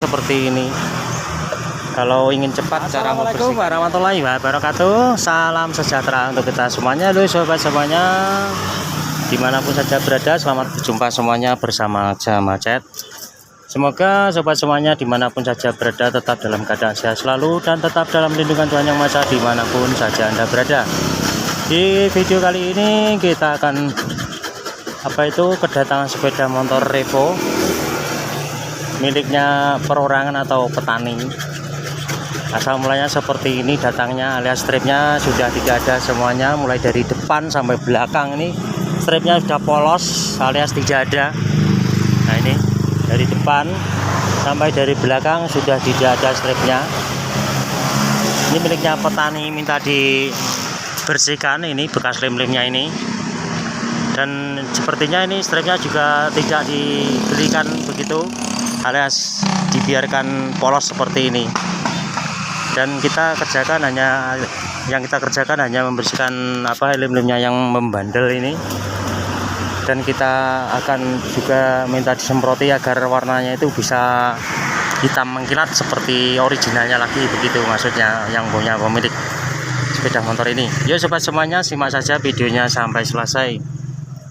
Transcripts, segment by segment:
seperti ini. Kalau ingin cepat cara membersihkan. Assalamualaikum warahmatullahi wabarakatuh. Salam sejahtera untuk kita semuanya, loh sobat semuanya. Dimanapun saja berada, selamat berjumpa semuanya bersama Jamal Chat. Semoga sobat semuanya dimanapun saja berada tetap dalam keadaan sehat selalu dan tetap dalam lindungan Tuhan Yang Maha Esa dimanapun saja Anda berada. Di video kali ini kita akan kedatangan sepeda motor Revo miliknya perorangan atau petani. Asal mulanya seperti ini datangnya, alias stripnya sudah tidak ada semuanya, mulai dari depan sampai belakang ini stripnya sudah polos alias tidak ada. Nah ini dari depan sampai dari belakang sudah tidak ada stripnya. Ini miliknya petani, minta dibersihkan, ini bekas lem-lemnya ini. Dan sepertinya ini stripnya juga tidak diberikan begitu, alias dibiarkan polos seperti ini. Dan kita kerjakan hanya membersihkan lem-lemnya yang membandel ini. Dan kita akan juga minta disemproti agar warnanya itu bisa hitam mengkilat seperti originalnya lagi, begitu maksudnya yang punya pemilik sepeda motor ini. Yuk sobat semuanya, simak saja videonya sampai selesai.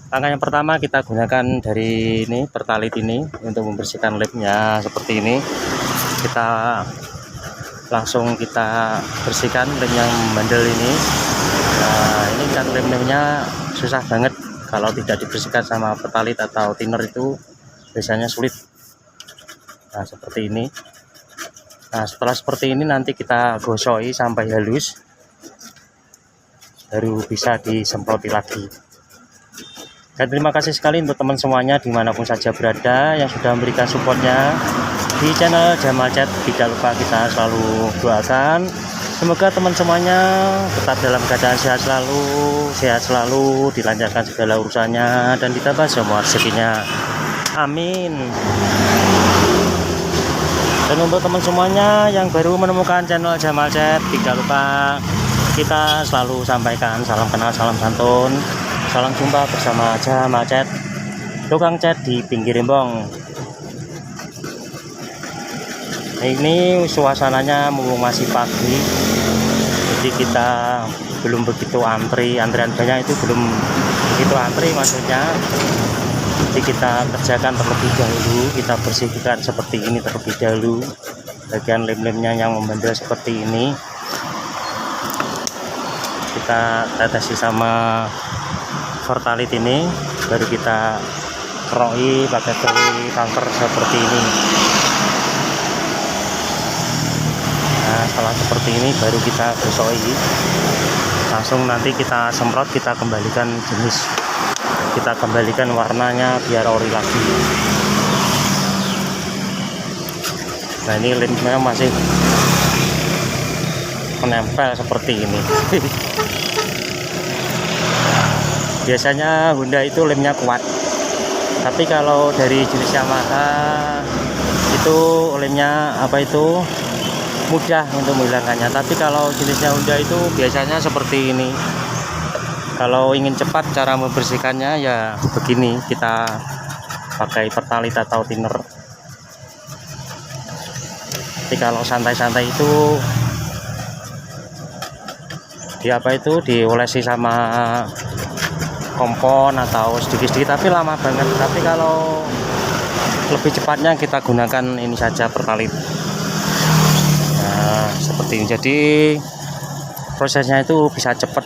Langkah yang pertama kita gunakan dari ini pertalit ini untuk membersihkan lemnya seperti ini. Langsung kita bersihkan lem yang bandel ini. Nah ini kan lem-lemnya susah banget kalau tidak dibersihkan sama pertalit atau thinner, itu biasanya sulit. Nah seperti ini. Nah setelah seperti ini nanti kita gosoi sampai halus, baru bisa disemproti lagi. Dan terima kasih sekali untuk teman semuanya dimanapun saja berada yang sudah memberikan supportnya di channel Jamal Chat. Tidak lupa kita selalu doakan semoga teman semuanya tetap dalam keadaan sehat selalu, dilancarkan segala urusannya dan ditambah semua rezekinya. Amin. Dan untuk teman semuanya yang baru menemukan channel Jamal Chat, tidak lupa kita selalu sampaikan salam kenal, salam santun, salam jumpa bersama Jamal Chat, tukang chat di pinggir rembong. Nah, ini suasananya masih pagi, jadi kita belum begitu antrian banyak, itu belum begitu antri maksudnya. Jadi kita kerjakan terlebih dahulu, kita bersihkan seperti ini terlebih dahulu bagian lem-lemnya yang membandel seperti ini. Kita tetesi sama pertalit ini, baru kita keroi pakai tali kanker seperti ini. Nah setelah seperti ini baru kita gosoi, langsung nanti kita semprot, kita kembalikan warnanya biar ori lagi. Nah ini lemnya masih menempel seperti ini. Biasanya Honda itu lemnya kuat, tapi kalau dari jenis Yamaha itu lemnya mudah untuk menghilangkannya. Tapi kalau jenisnya Honda itu biasanya seperti ini. Kalau ingin cepat cara membersihkannya ya begini, kita pakai pertalit atau thinner. Tapi kalau santai-santai itu diolesi sama kompon atau sedikit-sedikit, tapi lama banget. Tapi kalau lebih cepatnya kita gunakan ini saja, pertalit. Nah seperti ini, jadi prosesnya itu bisa cepat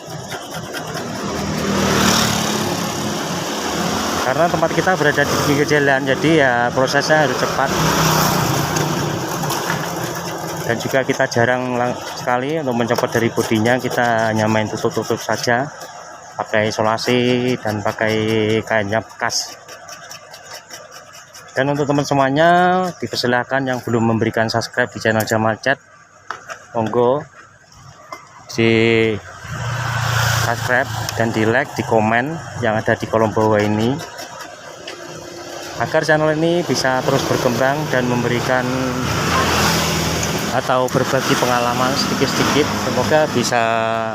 karena tempat kita berada di pinggir jalan, jadi ya prosesnya harus cepat. Dan juga kita jarang sekali untuk mencopot dari bodinya, kita hanya main tutup-tutup saja pakai isolasi dan pakai kainnya bekas. Dan untuk teman semuanya dipersilahkan yang belum memberikan subscribe di channel Jamal Chat, monggo di subscribe dan di like, di komen yang ada di kolom bawah ini, agar channel ini bisa terus berkembang dan memberikan atau berbagi pengalaman sedikit-sedikit, semoga bisa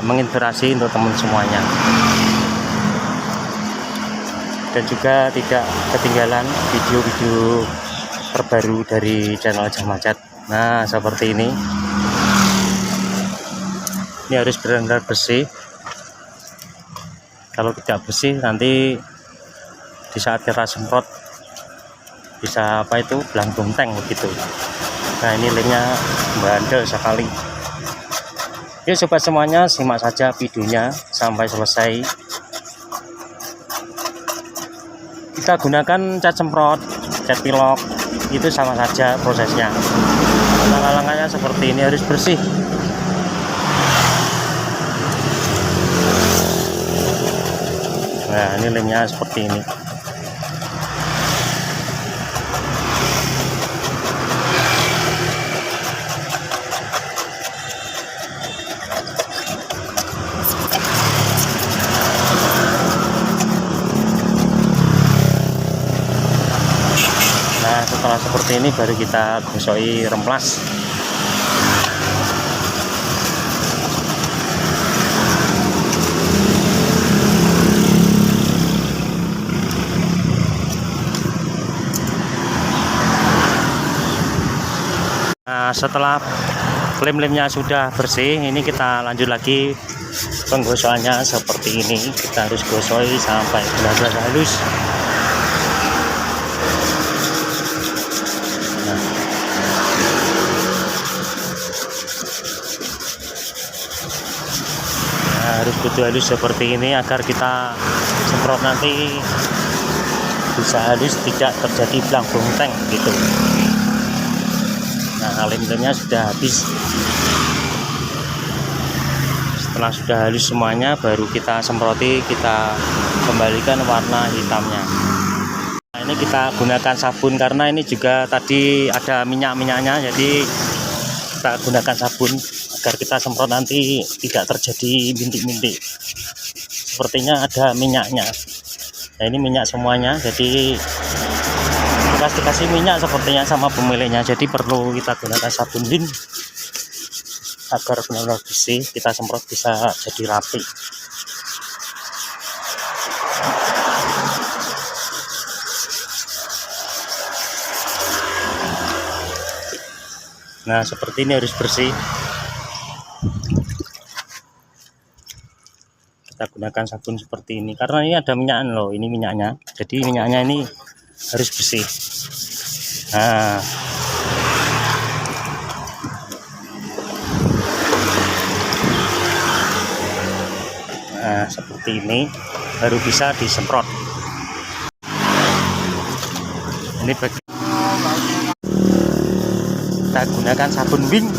menginspirasi untuk teman semuanya. Dan juga tidak ketinggalan video-video terbaru dari channel Jamal Cat. Nah, seperti ini. Ini harus benar-benar bersih. Kalau tidak bersih nanti di saat kita semprot bisa apa itu belangkung tank begitu. Nah, ini lemnya bandel sekali. Yuk sobat semuanya, simak saja videonya sampai selesai. Kita gunakan cat semprot, cat pilok, itu sama saja prosesnya. Langkah-langkahnya seperti ini, harus bersih. Nah, ini lemnya seperti ini. Nah, setelah seperti ini baru kita gosoki remplas. Nah, setelah lem-lemnya sudah bersih, ini kita lanjut lagi penggosokannya seperti ini. Kita harus gosoi sampai benar-benar halus. Nah, harus kudu halus seperti ini agar kita semprot nanti bisa halus, tidak terjadi belangkung tank gitu. Nah, lem-lemnya sudah habis. Setelah sudah halus semuanya baru kita semproti, kita kembalikan warna hitamnya. Nah, ini kita gunakan sabun karena ini juga tadi ada minyak-minyaknya, jadi kita gunakan sabun agar kita semprot nanti tidak terjadi bintik-bintik. Sepertinya ada minyaknya. Nah, ini minyak semuanya, jadi dikasih minyak sepertinya sama pemiliknya, jadi perlu kita gunakan sabun lin agar benar-benar bersih, kita semprot bisa jadi rapi. Nah, seperti ini harus bersih. Kita gunakan sabun seperti ini karena ini ada minyakan loh, ini minyaknya, jadi minyaknya ini harus bersih. Nah, seperti ini baru bisa disemprot. Ini bagi kita gunakan sabun wing.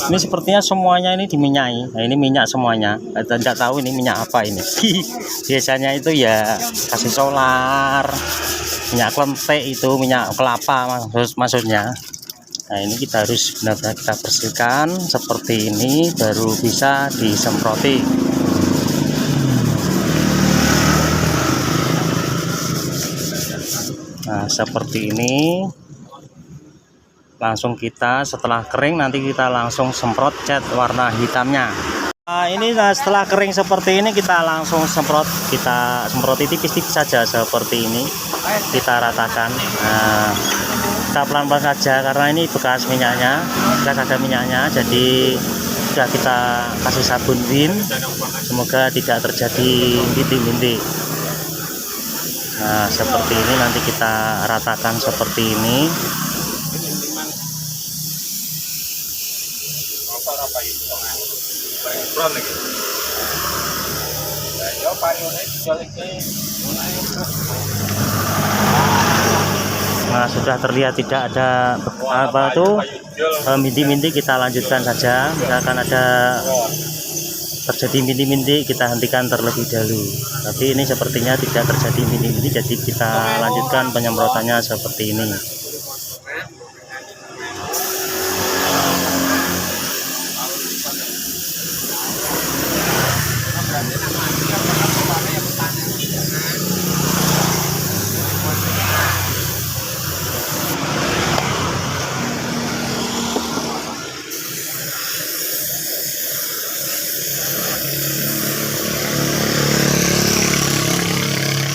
Ini sepertinya semuanya ini diminyai. Nah, ini minyak semuanya. Kita tidak tahu ini minyak apa ini. Biasanya itu ya kasih solar, minyak klentek, itu minyak kelapa maksudnya. Nah, ini kita harus benar-benar kita bersihkan seperti ini baru bisa disemproti. Nah, seperti ini. Langsung kita setelah kering nanti kita langsung semprot cat warna hitamnya. Nah, ini setelah kering seperti ini kita langsung semprot, kita semproti tipis-tipis saja seperti ini, kita ratakan. Nah, kita pelan-pelan saja karena ini bekas minyaknya, bekas ada minyaknya, jadi sudah kita kasih sabun win, semoga tidak terjadi bintik-bintik. Nah, seperti ini nanti kita ratakan seperti ini. Nah, sudah terlihat tidak ada apa tuh bintik-bintik, kita lanjutkan saja. Misalkan ada terjadi bintik-bintik, kita hentikan terlebih dahulu. Tapi ini sepertinya tidak terjadi bintik-bintik, jadi kita lanjutkan penyemprotannya seperti ini.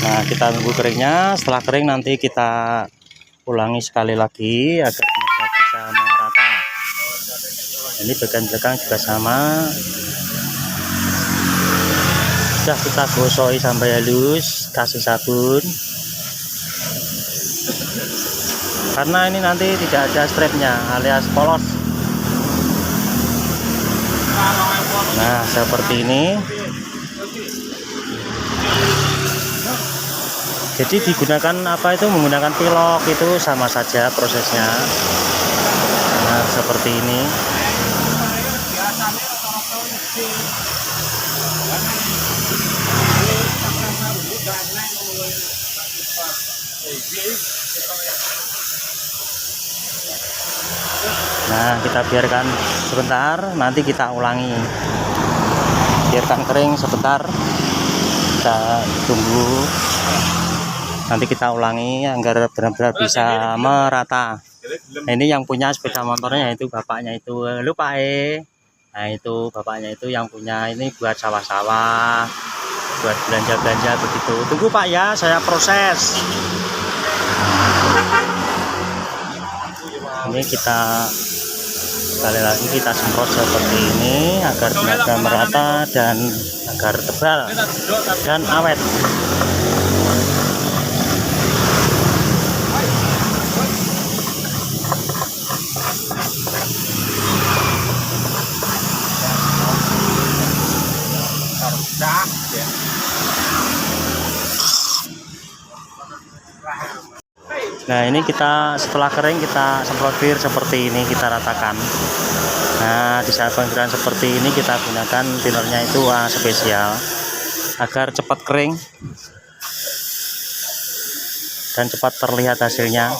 Nah, kita tunggu keringnya. Setelah kering nanti kita ulangi sekali lagi agar benar-benar bisa merata. Ini bagian belakang juga sama, sudah kita gosoi sampai halus, kasih sabun karena ini nanti tidak ada stripnya alias polos. Nah seperti ini. Jadi digunakan apa itu, menggunakan pilok itu sama saja prosesnya. Nah seperti ini. Nah kita biarkan sebentar, nanti kita ulangi, biarkan kering sebentar, kita tunggu, nanti kita ulangi agar benar-benar bisa merata. Nah, ini yang punya sepeda motornya yaitu bapaknya itu, lupa nah itu bapaknya itu yang punya, ini buat sawah-sawah, buat belanja-belanja begitu. Tunggu Pak ya, saya proses. Ini kita sekali lagi kita semprot seperti ini agar benar-benar merata dan agar tebal dan awet. Nah ini kita setelah kering kita semprot clear seperti ini, kita ratakan. Nah di saat penggiran seperti ini kita gunakan tinernya itu spesial agar cepat kering dan cepat terlihat hasilnya.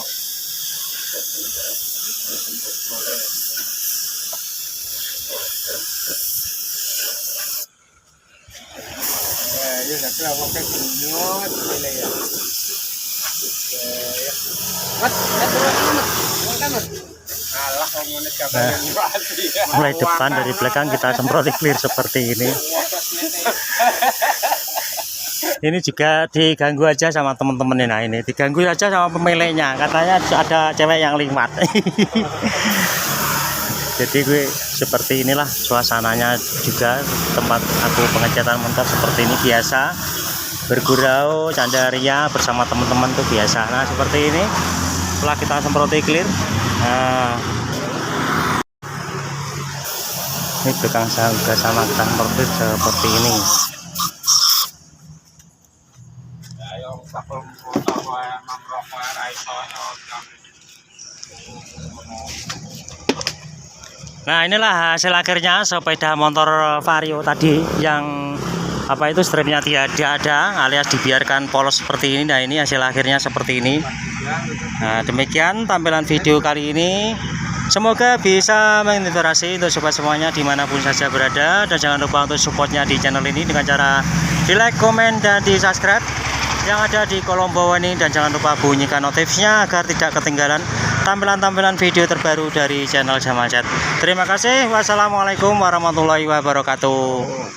Nah, mulai depan dari belakang kita semprot clear seperti ini. Ini juga diganggu aja sama teman-teman. Nah ini diganggu aja sama pemiliknya, katanya ada cewek yang liwat. Jadi gue seperti inilah suasananya juga tempat aku pengecatan motor seperti ini, biasa bergurau candaria bersama teman-teman tuh biasa. Nah seperti ini setelah kita semprot clear. Nah ini belakang juga sama kita semprot seperti ini. Nah inilah hasil akhirnya sepeda motor Vario tadi yang apa itu stripnya tidak ada alias dibiarkan polos seperti ini. Nah ini hasil akhirnya seperti ini. Nah demikian tampilan video kali ini, semoga bisa menginspirasi untuk sobat semuanya dimanapun saja berada, dan jangan lupa untuk supportnya di channel ini dengan cara di like, komen, dan di subscribe yang ada di kolom bawah ini, dan jangan lupa bunyikan notifnya agar tidak ketinggalan tampilan-tampilan video terbaru dari channel Jamal Chat. Terima kasih. Wassalamualaikum warahmatullahi wabarakatuh.